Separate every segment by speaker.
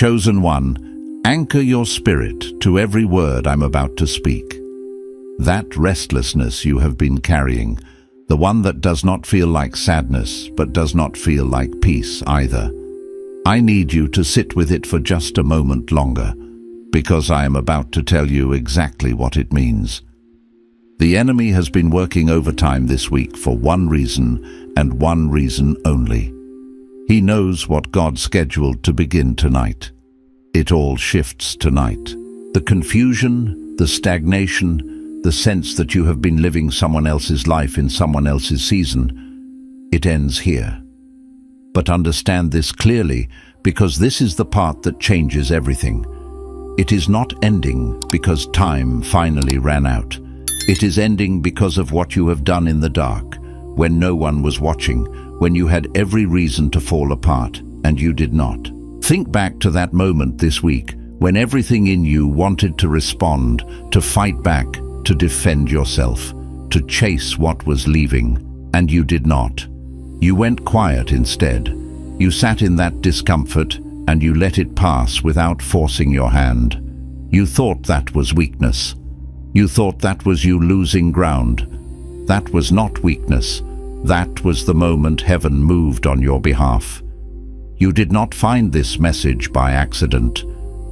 Speaker 1: Chosen one, anchor your spirit to every word I'm about to speak. That restlessness you have been carrying, the one that does not feel like sadness, but does not feel like peace either. I need you to sit with it for just a moment longer, because I am about to tell you exactly what it means. The enemy has been working overtime this week for one reason, and one reason only. He knows what God scheduled to begin tonight. It all shifts tonight. The confusion, the stagnation, the sense that you have been living someone else's life in someone else's season, it ends here. But understand this clearly, because this is the part that changes everything. It is not ending because time finally ran out. It is ending because of what you have done in the dark, when no one was watching, when you had every reason to fall apart, and you did not. Think back to that moment this week, when everything in you wanted to respond, to fight back, to defend yourself, to chase what was leaving, and you did not. You went quiet instead. You sat in that discomfort, and you let it pass without forcing your hand. You thought that was weakness. You thought that was you losing ground. That was not weakness. That was the moment heaven moved on your behalf. You did not find this message by accident.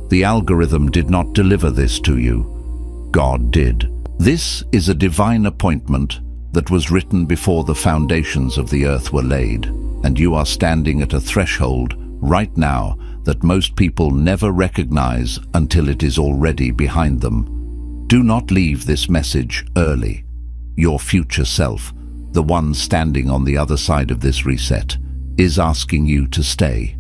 Speaker 1: The algorithm did not deliver this to you. God did. This is a divine appointment that was written before the foundations of the earth were laid, and you are standing at a threshold right now that most people never recognize until it is already behind them. Do not leave this message early. Your future self, the one standing on the other side of this reset, is asking you to stay.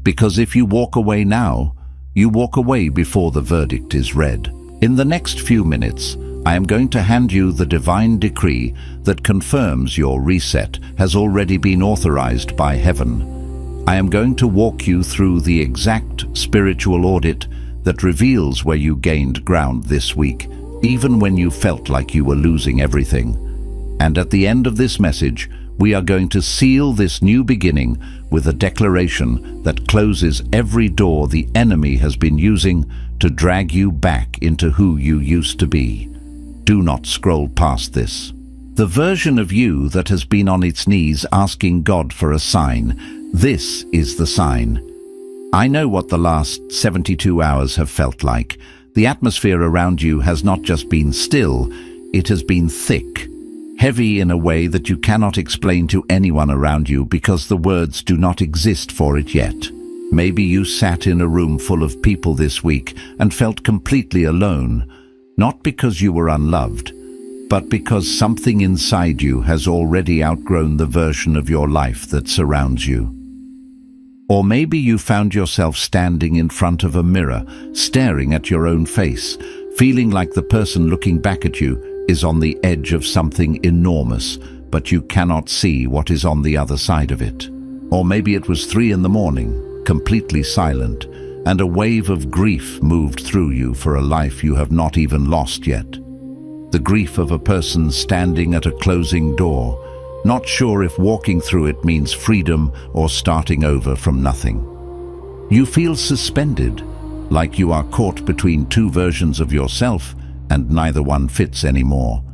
Speaker 1: Because if you walk away now, you walk away before the verdict is read. In the next few minutes, I am going to hand you the divine decree that confirms your reset has already been authorized by heaven. I am going to walk you through the exact spiritual audit that reveals where you gained ground this week, even when you felt like you were losing everything. And at the end of this message, we are going to seal this new beginning with a declaration that closes every door the enemy has been using to drag you back into who you used to be. Do not scroll past this. The version of you that has been on its knees asking God for a sign, this is the sign. I know what the last 72 hours have felt like. The atmosphere around you has not just been still, it has been thick, heavy in a way that you cannot explain to anyone around you because the words do not exist for it yet. Maybe you sat in a room full of people this week and felt completely alone, not because you were unloved, but because something inside you has already outgrown the version of your life that surrounds you. Or maybe you found yourself standing in front of a mirror, staring at your own face, feeling like the person looking back at you is on the edge of something enormous, but you cannot see what is on the other side of it. Or maybe it was 3 a.m, completely silent, and a wave of grief moved through you for a life you have not even lost yet. The grief of a person standing at a closing door, not sure if walking through it means freedom or starting over from nothing. You feel suspended, like you are caught between two versions of yourself and neither one fits anymore.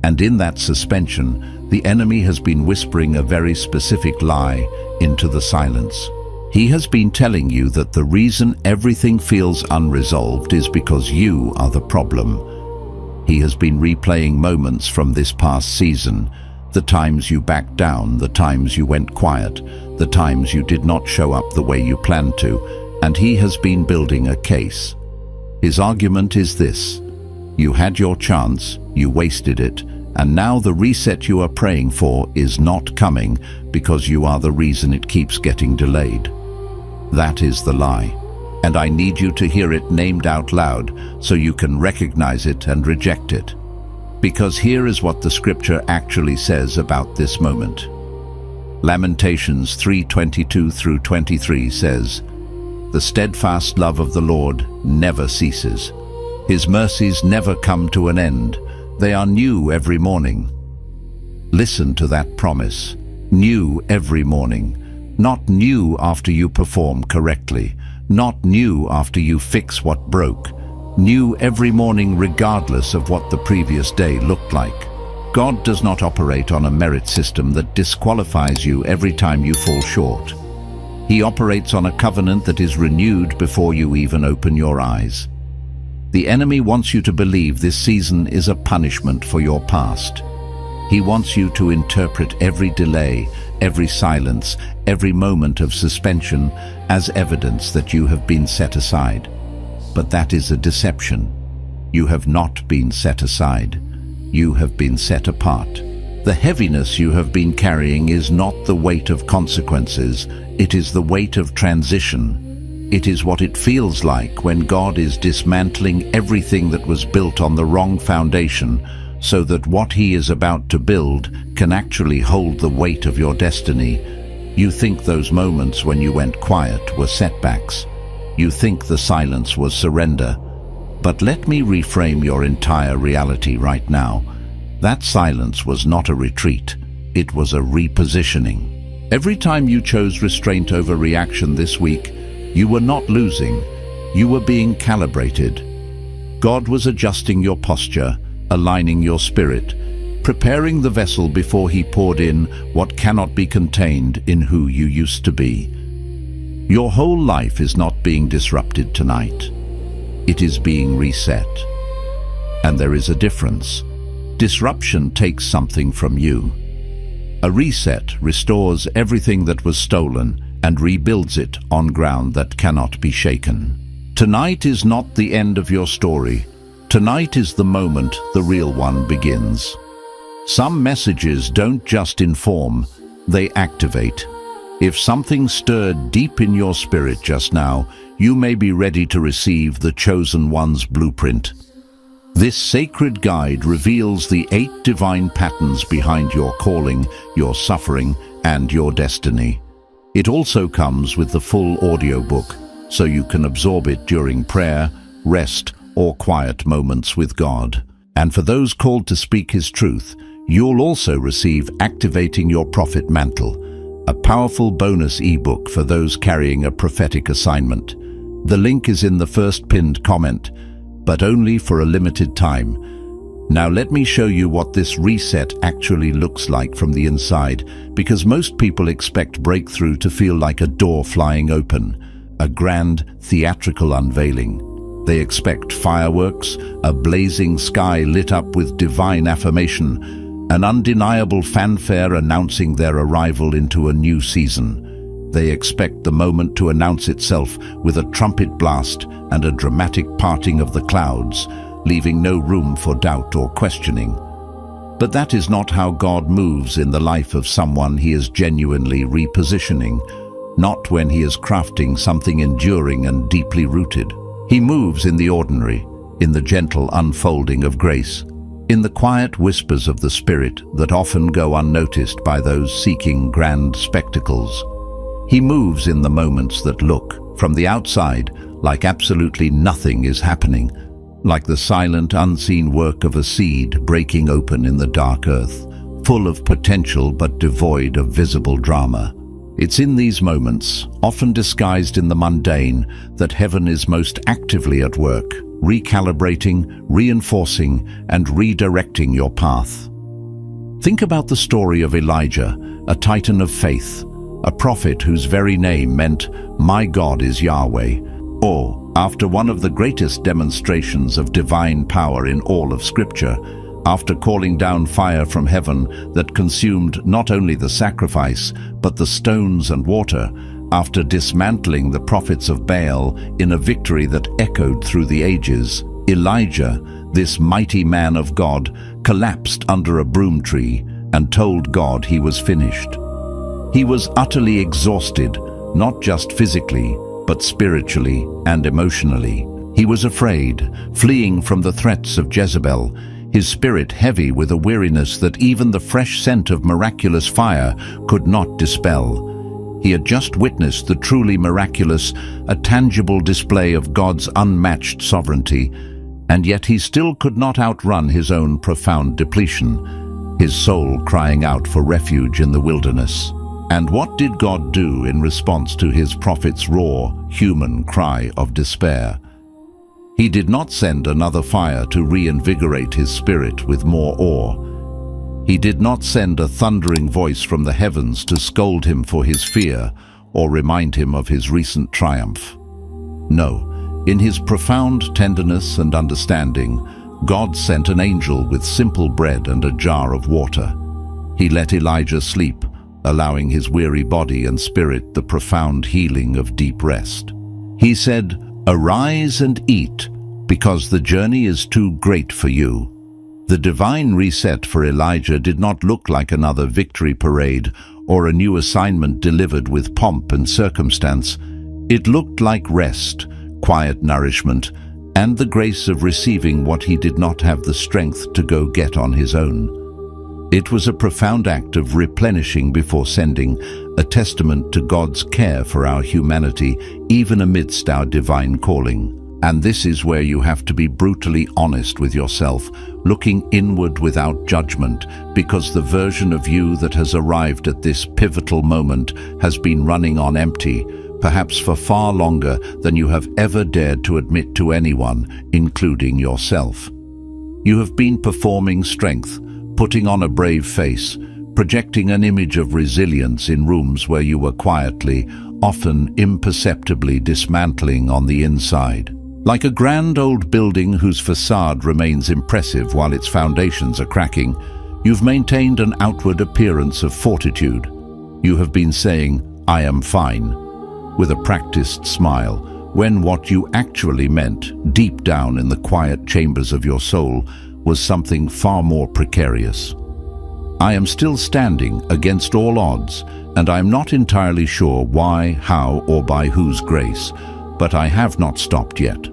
Speaker 1: And in that suspension, the enemy has been whispering a very specific lie into the silence. He has been telling you that the reason everything feels unresolved is because you are the problem. He has been replaying moments from this past season, the times you backed down, the times you went quiet, the times you did not show up the way you planned to, and he has been building a case. His argument is this: you had your chance, you wasted it, and now the reset you are praying for is not coming because you are the reason it keeps getting delayed. That is the lie, and I need you to hear it named out loud so you can recognize it and reject it. Because here is what the scripture actually says about this moment. Lamentations 3:22-23 says, "The steadfast love of the Lord never ceases. His mercies never come to an end. They are new every morning." Listen to that promise. New every morning. Not new after you perform correctly. Not new after you fix what broke. New every morning regardless of what the previous day looked like. God does not operate on a merit system that disqualifies you every time you fall short. He operates on a covenant that is renewed before you even open your eyes. The enemy wants you to believe this season is a punishment for your past. He wants you to interpret every delay, every silence, every moment of suspension as evidence that you have been set aside. But that is a deception. You have not been set aside. You have been set apart. The heaviness you have been carrying is not the weight of consequences, it is the weight of transition. It is what it feels like when God is dismantling everything that was built on the wrong foundation, so that what He is about to build can actually hold the weight of your destiny. You think those moments when you went quiet were setbacks. You think the silence was surrender. But let me reframe your entire reality right now. That silence was not a retreat. It was a repositioning. Every time you chose restraint over reaction this week, you were not losing. You were being calibrated. God was adjusting your posture, aligning your spirit, preparing the vessel before He poured in what cannot be contained in who you used to be. Your whole life is not being disrupted tonight. It is being reset. And there is a difference. Disruption takes something from you. A reset restores everything that was stolen and rebuilds it on ground that cannot be shaken. Tonight is not the end of your story. Tonight is the moment the real one begins. Some messages don't just inform, they activate. If something stirred deep in your spirit just now, you may be ready to receive the Chosen One's blueprint. This sacred guide reveals the 8 divine patterns behind your calling, your suffering, and your destiny. It also comes with the full audiobook, so you can absorb it during prayer, rest, or quiet moments with God. And for those called to speak His truth, you'll also receive Activating Your Prophet Mantle, a powerful bonus ebook for those carrying a prophetic assignment. The link is in the first pinned comment, but only for a limited time. Now let me show you what this reset actually looks like from the inside, because most people expect breakthrough to feel like a door flying open, a grand theatrical unveiling. They expect fireworks, a blazing sky lit up with divine affirmation, an undeniable fanfare announcing their arrival into a new season. They expect the moment to announce itself with a trumpet blast and a dramatic parting of the clouds, leaving no room for doubt or questioning. But that is not how God moves in the life of someone He is genuinely repositioning, not when He is crafting something enduring and deeply rooted. He moves in the ordinary, in the gentle unfolding of grace, in the quiet whispers of the Spirit that often go unnoticed by those seeking grand spectacles. He moves in the moments that look, from the outside, like absolutely nothing is happening, like the silent, unseen work of a seed breaking open in the dark earth, full of potential but devoid of visible drama. It's in these moments, often disguised in the mundane, that heaven is most actively at work, recalibrating, reinforcing, and redirecting your path. Think about the story of Elijah, a titan of faith, a prophet whose very name meant, "My God is Yahweh," or, after one of the greatest demonstrations of divine power in all of Scripture, after calling down fire from heaven that consumed not only the sacrifice, but the stones and water, after dismantling the prophets of Baal in a victory that echoed through the ages, Elijah, this mighty man of God, collapsed under a broom tree and told God he was finished. He was utterly exhausted, not just physically, but spiritually and emotionally. He was afraid, fleeing from the threats of Jezebel, his spirit heavy with a weariness that even the fresh scent of miraculous fire could not dispel. He had just witnessed the truly miraculous, a tangible display of God's unmatched sovereignty, and yet he still could not outrun his own profound depletion, his soul crying out for refuge in the wilderness. And what did God do in response to his prophet's raw, human cry of despair? He did not send another fire to reinvigorate his spirit with more awe. He did not send a thundering voice from the heavens to scold him for his fear or remind him of his recent triumph. No, in his profound tenderness and understanding, God sent an angel with simple bread and a jar of water. He let Elijah sleep, allowing his weary body and spirit the profound healing of deep rest. He said, "Arise and eat, because the journey is too great for you." The divine reset for Elijah did not look like another victory parade or a new assignment delivered with pomp and circumstance. It looked like rest, quiet nourishment, and the grace of receiving what he did not have the strength to go get on his own. It was a profound act of replenishing before sending, a testament to God's care for our humanity, even amidst our divine calling. And this is where you have to be brutally honest with yourself, looking inward without judgment, because the version of you that has arrived at this pivotal moment has been running on empty, perhaps for far longer than you have ever dared to admit to anyone, including yourself. You have been performing strength, putting on a brave face, projecting an image of resilience in rooms where you were quietly, often imperceptibly dismantling on the inside. Like a grand old building whose facade remains impressive while its foundations are cracking, you've maintained an outward appearance of fortitude. You have been saying, "I am fine," with a practiced smile, when what you actually meant, deep down in the quiet chambers of your soul, was something far more precarious. "I am still standing against all odds, and I am not entirely sure why, how, or by whose grace, but I have not stopped yet."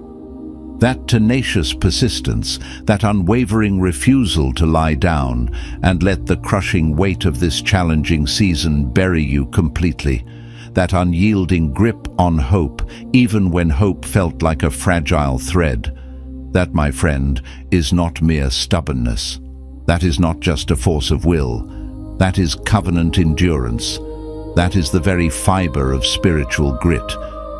Speaker 1: That tenacious persistence, that unwavering refusal to lie down and let the crushing weight of this challenging season bury you completely, that unyielding grip on hope, even when hope felt like a fragile thread, that, my friend, is not mere stubbornness. That is not just a force of will. That is covenant endurance. That is the very fiber of spiritual grit,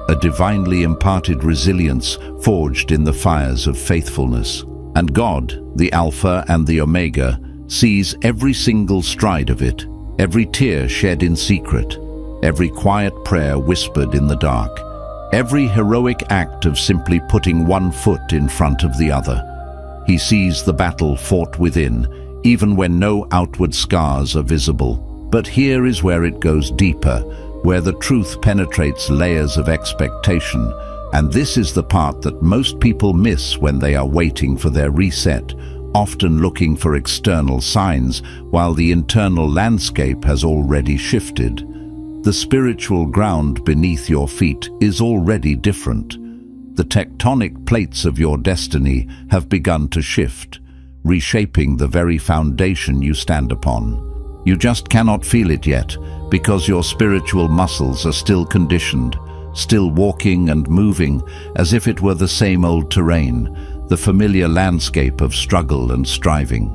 Speaker 1: a divinely imparted resilience forged in the fires of faithfulness. And God, the Alpha and the Omega, sees every single stride of it, every tear shed in secret, every quiet prayer whispered in the dark, every heroic act of simply putting one foot in front of the other. He sees the battle fought within, even when no outward scars are visible. But here is where it goes deeper, where the truth penetrates layers of expectation, and this is the part that most people miss when they are waiting for their reset, often looking for external signs, while the internal landscape has already shifted. The spiritual ground beneath your feet is already different. The tectonic plates of your destiny have begun to shift, reshaping the very foundation you stand upon. You just cannot feel it yet, because your spiritual muscles are still conditioned, still walking and moving as if it were the same old terrain, the familiar landscape of struggle and striving.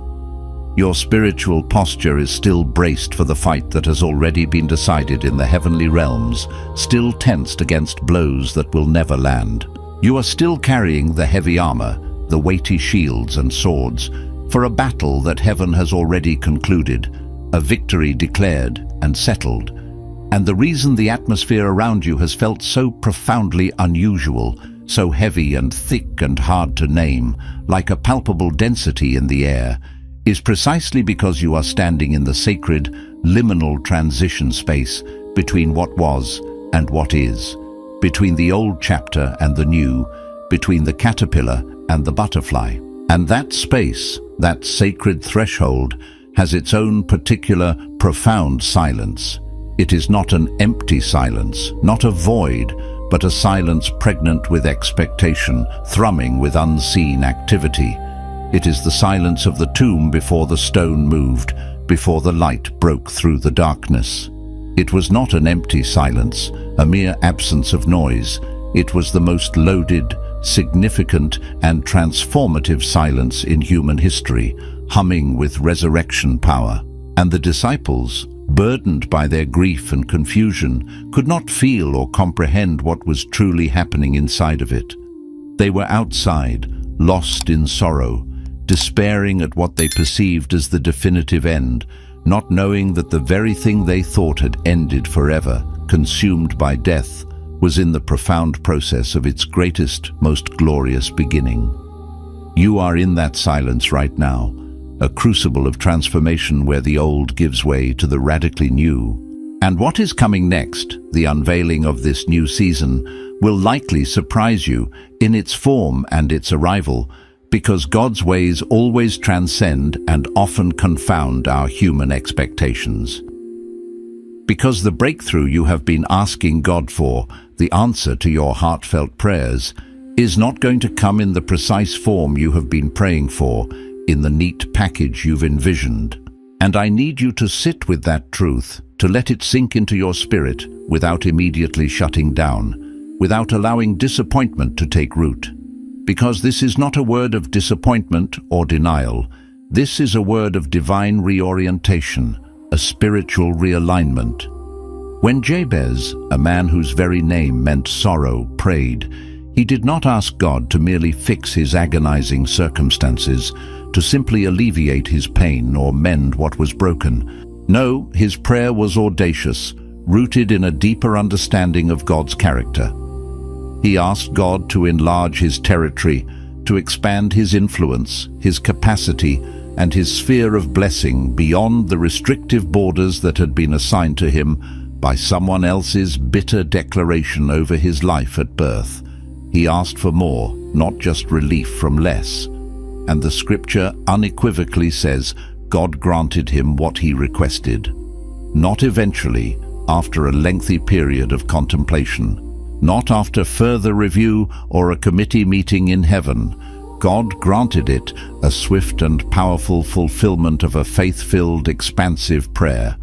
Speaker 1: Your spiritual posture is still braced for the fight that has already been decided in the heavenly realms, still tensed against blows that will never land. You are still carrying the heavy armor, the weighty shields and swords, for a battle that heaven has already concluded, a victory declared and settled. And the reason the atmosphere around you has felt so profoundly unusual, so heavy and thick and hard to name, like a palpable density in the air, is precisely because you are standing in the sacred, liminal transition space between what was and what is, between the old chapter and the new, between the caterpillar and the butterfly. And that space, that sacred threshold, has its own particular, profound silence. It is not an empty silence, not a void, but a silence pregnant with expectation, thrumming with unseen activity. It is the silence of the tomb before the stone moved, before the light broke through the darkness. It was not an empty silence, a mere absence of noise. It was the most loaded, significant, and transformative silence in human history, humming with resurrection power. And the disciples, burdened by their grief and confusion, could not feel or comprehend what was truly happening inside of it. They were outside, lost in sorrow, despairing at what they perceived as the definitive end, not knowing that the very thing they thought had ended forever, consumed by death, was in the profound process of its greatest, most glorious beginning. You are in that silence right now, a crucible of transformation where the old gives way to the radically new. And what is coming next, the unveiling of this new season, will likely surprise you in its form and its arrival, because God's ways always transcend and often confound our human expectations. Because the breakthrough you have been asking God for, the answer to your heartfelt prayers, is not going to come in the precise form you have been praying for, in the neat package you've envisioned. And I need you to sit with that truth, to let it sink into your spirit without immediately shutting down, without allowing disappointment to take root. Because this is not a word of disappointment or denial. This is a word of divine reorientation, a spiritual realignment. When Jabez, a man whose very name meant sorrow, prayed, he did not ask God to merely fix his agonizing circumstances, to simply alleviate his pain or mend what was broken. No, his prayer was audacious, rooted in a deeper understanding of God's character. He asked God to enlarge his territory, to expand his influence, his capacity, and his sphere of blessing beyond the restrictive borders that had been assigned to him by someone else's bitter declaration over his life at birth. He asked for more, not just relief from less. And the scripture unequivocally says God granted him what he requested. Not eventually, after a lengthy period of contemplation, not after further review or a committee meeting in heaven. God granted it, a swift and powerful fulfillment of a faith-filled, expansive prayer.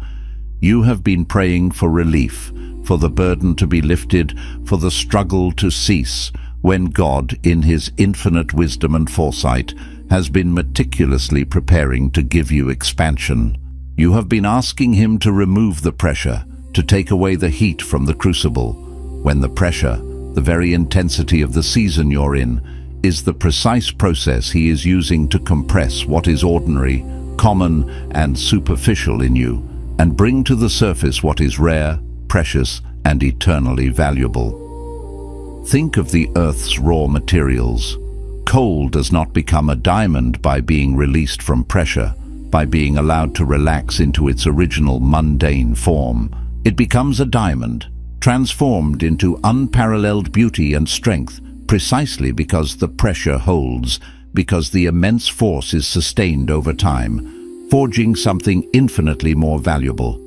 Speaker 1: You have been praying for relief, for the burden to be lifted, for the struggle to cease, when God, in his infinite wisdom and foresight, has been meticulously preparing to give you expansion. You have been asking him to remove the pressure, to take away the heat from the crucible, when the pressure, the very intensity of the season you're in, is the precise process he is using to compress what is ordinary, common, and superficial in you, and bring to the surface what is rare, precious, and eternally valuable. Think of the earth's raw materials. Coal does not become a diamond by being released from pressure, by being allowed to relax into its original mundane form. It becomes a diamond, transformed into unparalleled beauty and strength, precisely because the pressure holds, because the immense force is sustained over time, forging something infinitely more valuable.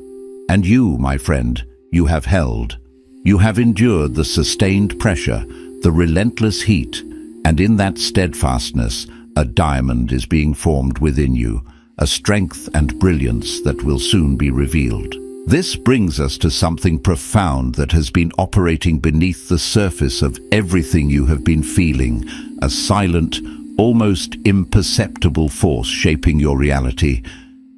Speaker 1: And you, my friend, you have held. You have endured the sustained pressure, the relentless heat, and in that steadfastness, a diamond is being formed within you, a strength and brilliance that will soon be revealed. This brings us to something profound that has been operating beneath the surface of everything you have been feeling, a silent, almost imperceptible force shaping your reality,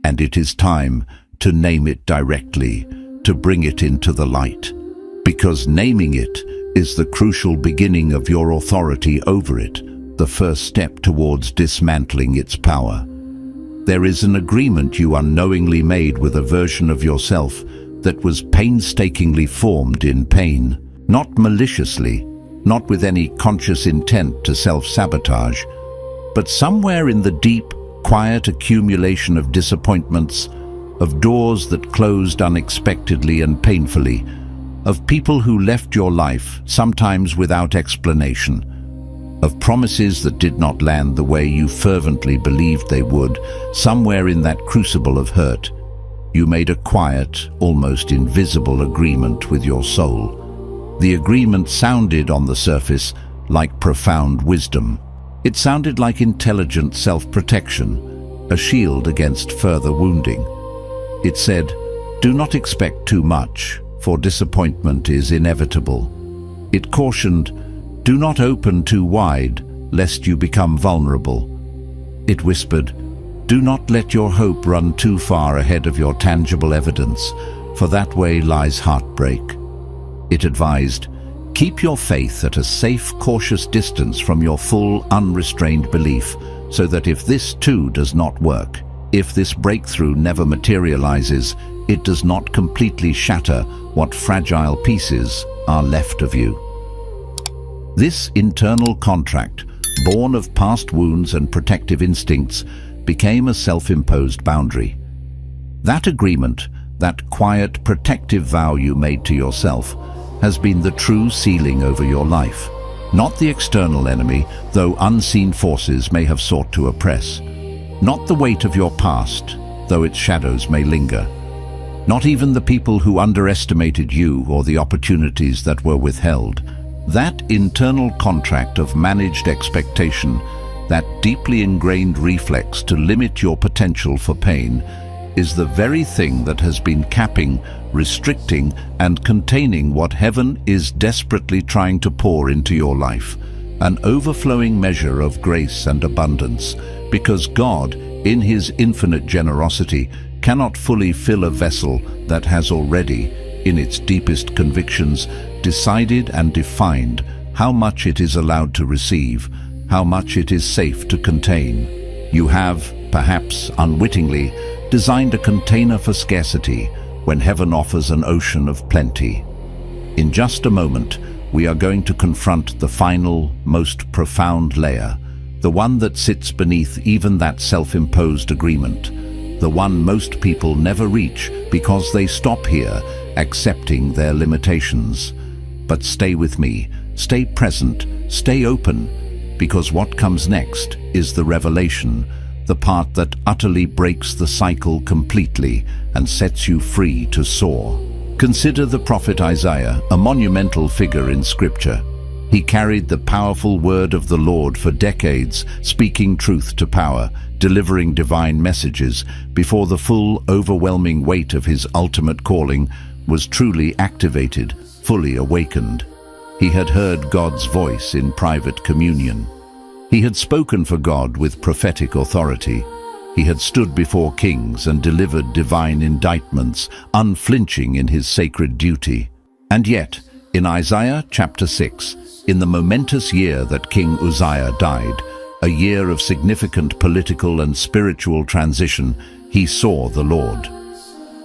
Speaker 1: and it is time to name it directly, to bring it into the light. Because naming it is the crucial beginning of your authority over it, the first step towards dismantling its power. There is an agreement you unknowingly made with a version of yourself that was painstakingly formed in pain, not maliciously, not with any conscious intent to self-sabotage, but somewhere in the deep, quiet accumulation of disappointments, of doors that closed unexpectedly and painfully, of people who left your life, sometimes without explanation, of promises that did not land the way you fervently believed they would. Somewhere in that crucible of hurt, you made a quiet, almost invisible agreement with your soul. The agreement sounded on the surface like profound wisdom. It sounded like intelligent self-protection, a shield against further wounding. It said, "Do not expect too much, for disappointment is inevitable." It cautioned, "Do not open too wide, lest you become vulnerable." It whispered, Do not let your hope run too far ahead of your tangible evidence, for that way lies heartbreak. It advised, keep your faith at a safe, cautious distance from your full, unrestrained belief, so that if this too does not work, if this breakthrough never materializes, it does not completely shatter what fragile pieces are left of you. This internal contract, born of past wounds and protective instincts, became a self-imposed boundary. That agreement, that quiet, protective vow you made to yourself, has been the true ceiling over your life. Not the external enemy, though unseen forces may have sought to oppress. Not the weight of your past, though its shadows may linger. Not even the people who underestimated you or the opportunities that were withheld. That internal contract of managed expectation, that deeply ingrained reflex to limit your potential for pain, is the very thing that has been capping, restricting, and containing what heaven is desperately trying to pour into your life. An overflowing measure of grace and abundance, because God, in His infinite generosity, cannot fully fill a vessel that has already, in its deepest convictions, decided and defined how much it is allowed to receive, how much it is safe to contain. You have, perhaps unwittingly, designed a container for scarcity when heaven offers an ocean of plenty. In just a moment, we are going to confront the final, most profound layer, the one that sits beneath even that self-imposed agreement, the one most people never reach because they stop here, accepting their limitations. But stay with me, stay present, stay open, because what comes next is the revelation, the part that utterly breaks the cycle completely and sets you free to soar. Consider the prophet Isaiah, a monumental figure in Scripture. He carried the powerful word of the Lord for decades, speaking truth to power, delivering divine messages, before the full, overwhelming weight of his ultimate calling was truly activated, fully awakened. He had heard God's voice in private communion. He had spoken for God with prophetic authority. He had stood before kings and delivered divine indictments, unflinching in his sacred duty. And yet, in Isaiah chapter 6, in the momentous year that King Uzziah died, a year of significant political and spiritual transition, he saw the Lord.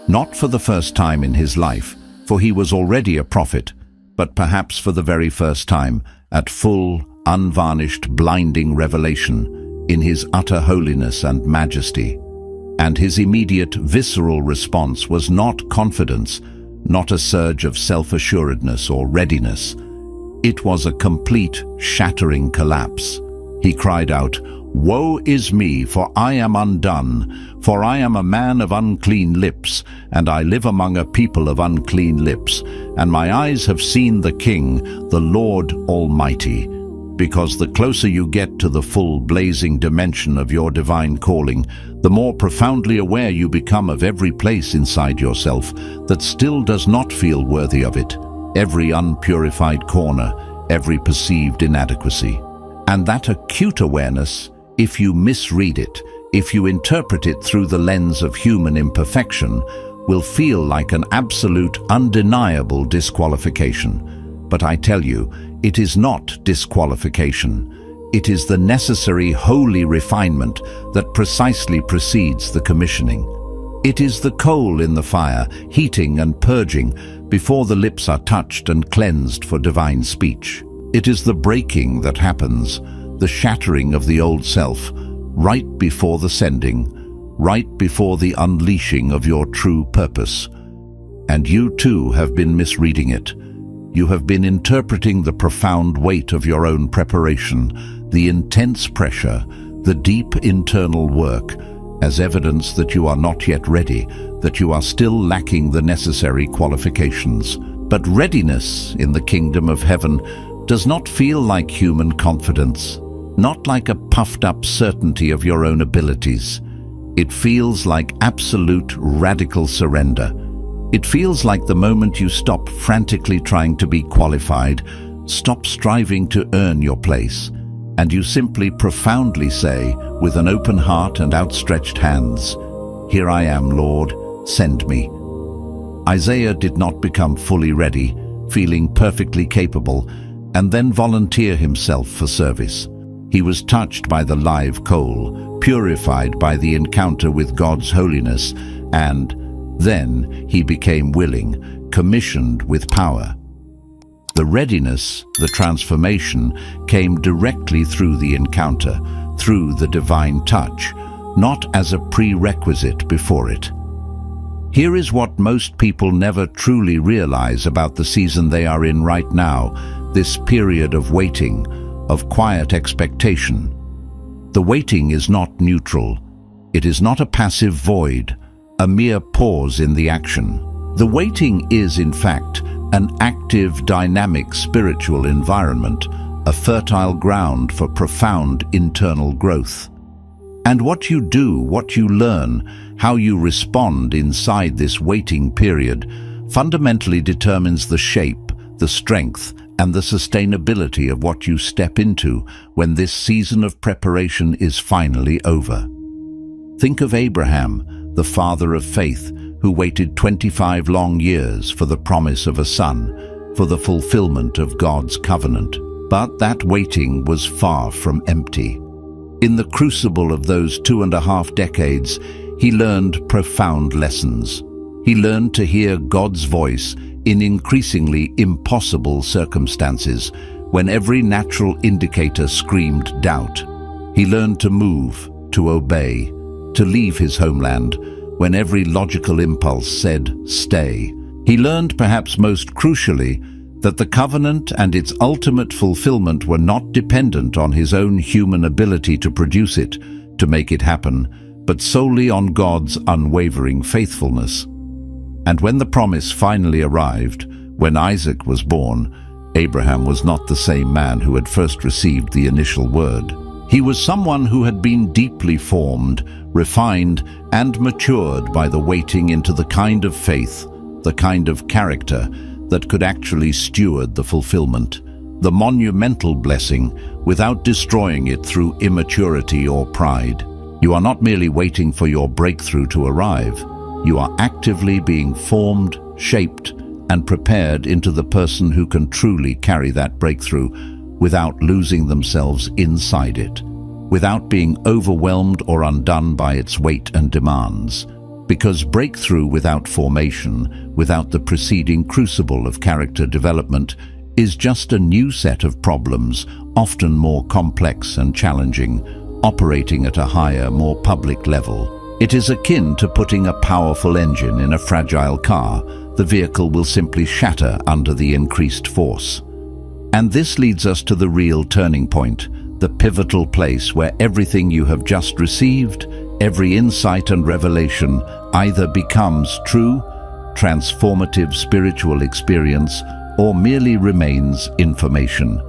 Speaker 1: Not for the first time in his life, for he was already a prophet, but perhaps for the very first time, at full, unvarnished, blinding revelation, in his utter holiness and majesty. And his immediate, visceral response was not confidence, not a surge of self-assuredness or readiness. It was a complete, shattering collapse. He cried out, "Woe is me, for I am undone, for I am a man of unclean lips, and I live among a people of unclean lips, and my eyes have seen the King, the Lord Almighty." Because the closer you get to the full, blazing dimension of your divine calling, the more profoundly aware you become of every place inside yourself that still does not feel worthy of it, every unpurified corner, every perceived inadequacy. And that acute awareness, if you misread it, if you interpret it through the lens of human imperfection, will feel like an absolute, undeniable disqualification. But I tell you, it is not disqualification. It is the necessary holy refinement that precisely precedes the commissioning. It is the coal in the fire, heating and purging before the lips are touched and cleansed for divine speech. It is the breaking that happens, the shattering of the old self, right before the sending, right before the unleashing of your true purpose. And you too have been misreading it. You have been interpreting the profound weight of your own preparation, the intense pressure, the deep internal work, as evidence that you are not yet ready, that you are still lacking the necessary qualifications. But readiness in the kingdom of heaven does not feel like human confidence, not like a puffed-up certainty of your own abilities. It feels like absolute, radical surrender. It feels like the moment you stop frantically trying to be qualified, stop striving to earn your place, and you simply profoundly say, with an open heart and outstretched hands, "Here I am, Lord, send me." Isaiah did not become fully ready, feeling perfectly capable, and then volunteer himself for service. He was touched by the live coal, purified by the encounter with God's holiness, and then he became willing, commissioned with power. The readiness, the transformation, came directly through the encounter, through the divine touch, not as a prerequisite before it. Here is what most people never truly realize about the season they are in right now, this period of waiting, of quiet expectation. The waiting is not neutral. It is not a passive void, a mere pause in the action. The waiting is, in fact, an active, dynamic spiritual environment, a fertile ground for profound internal growth. And what you do, what you learn, how you respond inside this waiting period fundamentally determines the shape, the strength, and the sustainability of what you step into when this season of preparation is finally over. Think of Abraham, the father of faith, who waited 25 long years for the promise of a son, for the fulfillment of God's covenant. But that waiting was far from empty. In the crucible of those 2.5 decades, he learned profound lessons. He learned to hear God's voice in increasingly impossible circumstances, when every natural indicator screamed doubt. He learned to move, to obey, to leave his homeland, when every logical impulse said, stay. He learned, perhaps most crucially, that the covenant and its ultimate fulfillment were not dependent on his own human ability to produce it, to make it happen, but solely on God's unwavering faithfulness. And when the promise finally arrived, when Isaac was born, Abraham was not the same man who had first received the initial word. He was someone who had been deeply formed, refined, and matured by the waiting into the kind of faith, the kind of character that could actually steward the fulfillment, the monumental blessing, without destroying it through immaturity or pride. You are not merely waiting for your breakthrough to arrive. You are actively being formed, shaped, and prepared into the person who can truly carry that breakthrough without losing themselves inside it, without being overwhelmed or undone by its weight and demands. Because breakthrough without formation, without the preceding crucible of character development, is just a new set of problems, often more complex and challenging, operating at a higher, more public level. It is akin to putting a powerful engine in a fragile car. The vehicle will simply shatter under the increased force. And this leads us to the real turning point, the pivotal place where everything you have just received, every insight and revelation, either becomes true, transformative spiritual experience, or merely remains information.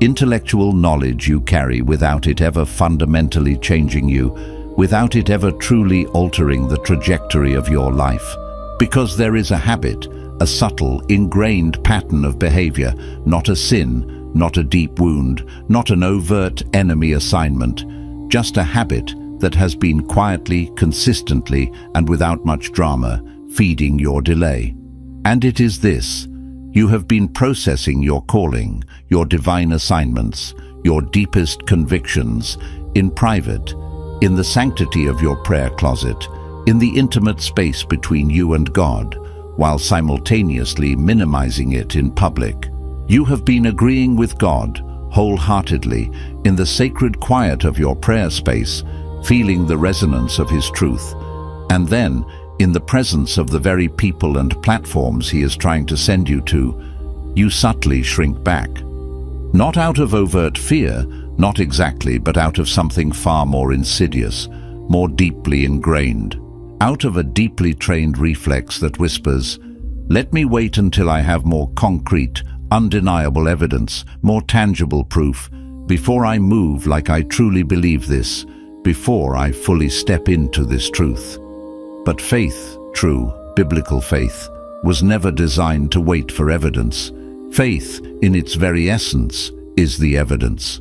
Speaker 1: Intellectual knowledge you carry without it ever fundamentally changing you, without it ever truly altering the trajectory of your life. Because there is a habit, a subtle, ingrained pattern of behavior, not a sin, not a deep wound, not an overt enemy assignment, just a habit that has been quietly, consistently, and without much drama, feeding your delay. And it is this: you have been processing your calling, your divine assignments, your deepest convictions, in private, in the sanctity of your prayer closet, in the intimate space between you and God, while simultaneously minimizing it in public. You have been agreeing with God wholeheartedly in the sacred quiet of your prayer space, feeling the resonance of His truth, and then, in the presence of the very people and platforms He is trying to send you to, you subtly shrink back. Not out of overt fear, not exactly, but out of something far more insidious, more deeply ingrained. Out of a deeply trained reflex that whispers, "Let me wait until I have more concrete, undeniable evidence, more tangible proof, before I move like I truly believe this, before I fully step into this truth." But faith, true, biblical faith, was never designed to wait for evidence. Faith, in its very essence, is the evidence.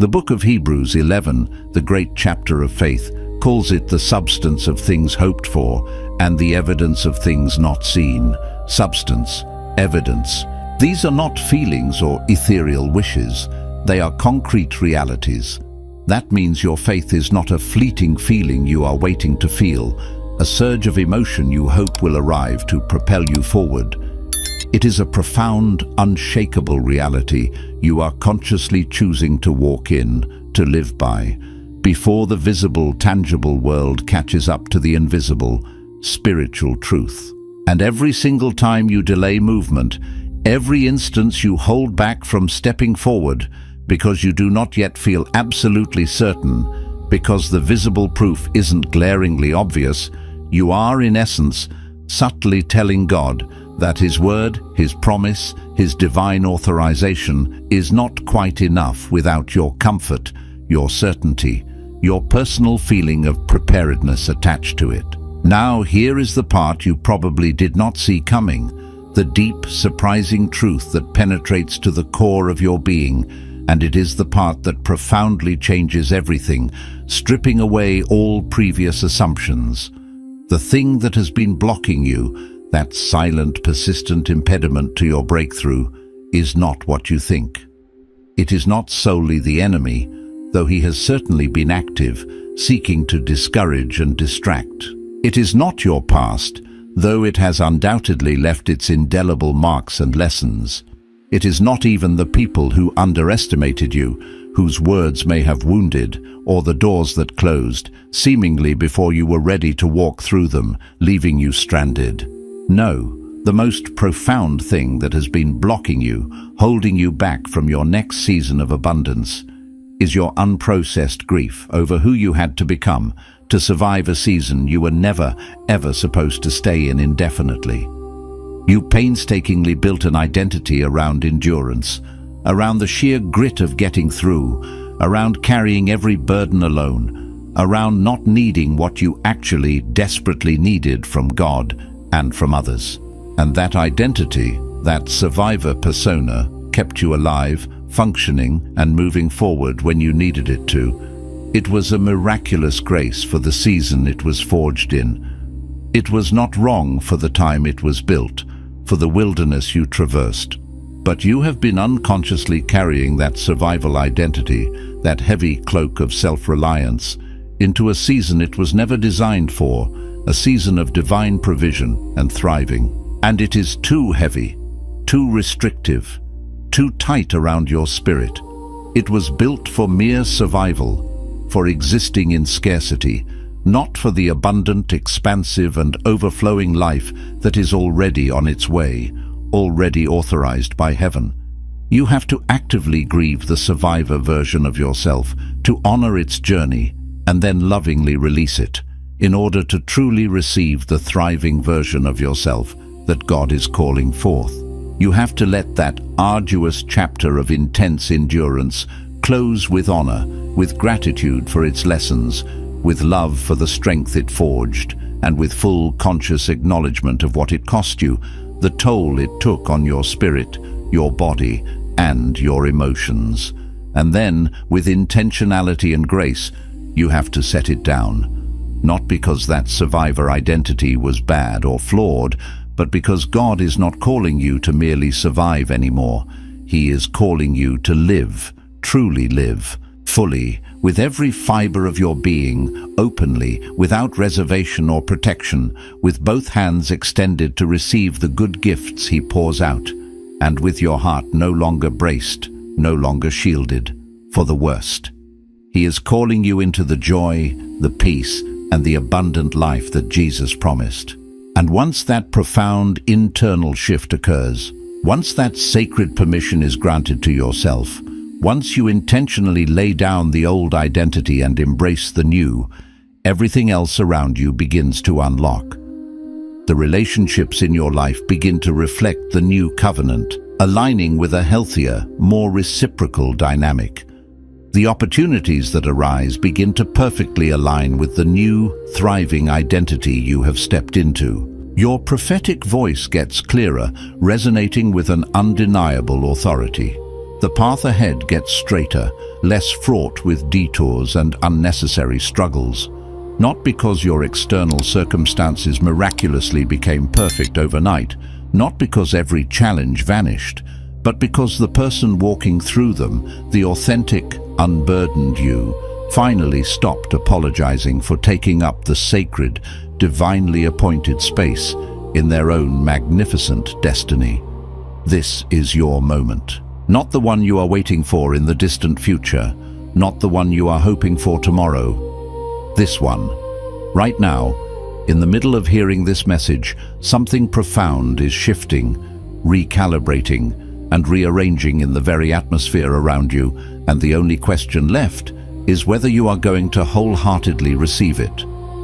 Speaker 1: The book of Hebrews 11, the great chapter of faith, calls it the substance of things hoped for and the evidence of things not seen. Substance, evidence. These are not feelings or ethereal wishes. They are concrete realities. That means your faith is not a fleeting feeling you are waiting to feel, a surge of emotion you hope will arrive to propel you forward. It is a profound, unshakable reality you are consciously choosing to walk in, to live by, before the visible, tangible world catches up to the invisible, spiritual truth. And every single time you delay movement, every instance you hold back from stepping forward because you do not yet feel absolutely certain, because the visible proof isn't glaringly obvious, you are, in essence, subtly telling God that His word, His promise, His divine authorization is not quite enough without your comfort, your certainty, your personal feeling of preparedness attached to it. Now, here is the part you probably did not see coming, the deep, surprising truth that penetrates to the core of your being, and it is the part that profoundly changes everything, stripping away all previous assumptions. The thing that has been blocking you, that silent, persistent impediment to your breakthrough, is not what you think. It is not solely the enemy, though he has certainly been active, seeking to discourage and distract. It is not your past, though it has undoubtedly left its indelible marks and lessons. It is not even the people who underestimated you, whose words may have wounded, or the doors that closed, seemingly before you were ready to walk through them, leaving you stranded. No, the most profound thing that has been blocking you, holding you back from your next season of abundance, is your unprocessed grief over who you had to become to survive a season you were never, ever supposed to stay in indefinitely. You painstakingly built an identity around endurance, around the sheer grit of getting through, around carrying every burden alone, around not needing what you actually desperately needed from God and from others. And that identity, that survivor persona, kept you alive, functioning and moving forward when you needed it to. It was a miraculous grace for the season it was forged in. It was not wrong for the time it was built, for the wilderness you traversed. But you have been unconsciously carrying that survival identity, that heavy cloak of self-reliance, into a season it was never designed for, a season of divine provision and thriving. And it is too heavy, too restrictive, too tight around your spirit. It was built for mere survival, for existing in scarcity, not for the abundant, expansive and overflowing life that is already on its way, already authorized by heaven. You have to actively grieve the survivor version of yourself, to honor its journey, and then lovingly release it, in order to truly receive the thriving version of yourself that God is calling forth. You have to let that arduous chapter of intense endurance close with honor, with gratitude for its lessons, with love for the strength it forged, and with full conscious acknowledgement of what it cost you, the toll it took on your spirit, your body, and your emotions. And then, with intentionality and grace, you have to set it down. Not because that survivor identity was bad or flawed, but because God is not calling you to merely survive anymore. He is calling you to live, truly live, fully, with every fiber of your being, openly, without reservation or protection, with both hands extended to receive the good gifts He pours out, and with your heart no longer braced, no longer shielded, for the worst. He is calling you into the joy, the peace, and the abundant life that Jesus promised. And once that profound internal shift occurs, once that sacred permission is granted to yourself, once you intentionally lay down the old identity and embrace the new, everything else around you begins to unlock. The relationships in your life begin to reflect the new covenant, aligning with a healthier, more reciprocal dynamic. The opportunities that arise begin to perfectly align with the new, thriving identity you have stepped into. Your prophetic voice gets clearer, resonating with an undeniable authority. The path ahead gets straighter, less fraught with detours and unnecessary struggles. Not because your external circumstances miraculously became perfect overnight, not because every challenge vanished, but because the person walking through them, the authentic, unburdened you, finally stopped apologizing for taking up the sacred, divinely appointed space in their own magnificent destiny. This is your moment. Not the one you are waiting for in the distant future, not the one you are hoping for tomorrow. This one. Right now, in the middle of hearing this message, something profound is shifting, recalibrating, and rearranging in the very atmosphere around you, and the only question left is whether you are going to wholeheartedly receive it,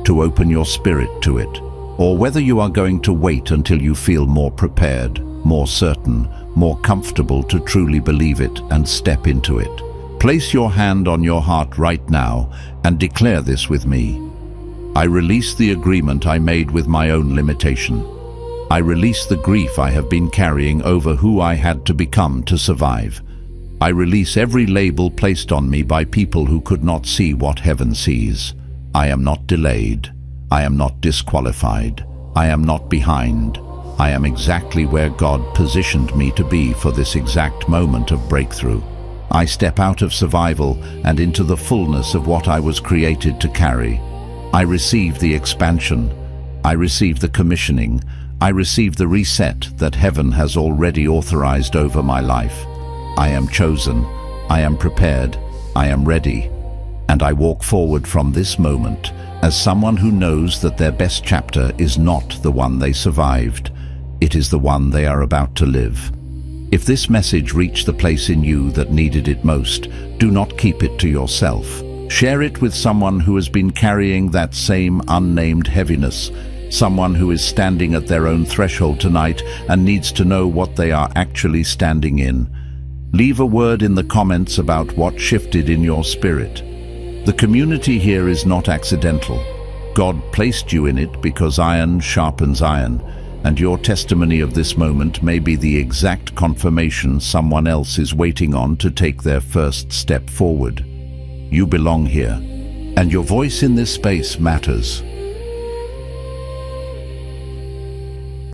Speaker 1: to open your spirit to it, or whether you are going to wait until you feel more prepared, more certain, more comfortable to truly believe it and step into it. Place your hand on your heart right now and declare this with me. I release the agreement I made with my own limitation. I release the grief I have been carrying over who I had to become to survive. I release every label placed on me by people who could not see what heaven sees. I am not delayed. I am not disqualified. I am not behind. I am exactly where God positioned me to be for this exact moment of breakthrough. I step out of survival and into the fullness of what I was created to carry. I receive the expansion. I receive the commissioning. I receive the reset that heaven has already authorized over my life. I am chosen. I am prepared. I am ready. And I walk forward from this moment as someone who knows that their best chapter is not the one they survived. It is the one they are about to live. If this message reached the place in you that needed it most, do not keep it to yourself. Share it with someone who has been carrying that same unnamed heaviness, someone who is standing at their own threshold tonight and needs to know what they are actually standing in. Leave a word in the comments about what shifted in your spirit. The community here is not accidental. God placed you in it because iron sharpens iron, and your testimony of this moment may be the exact confirmation someone else is waiting on to take their first step forward. You belong here, and your voice in this space matters.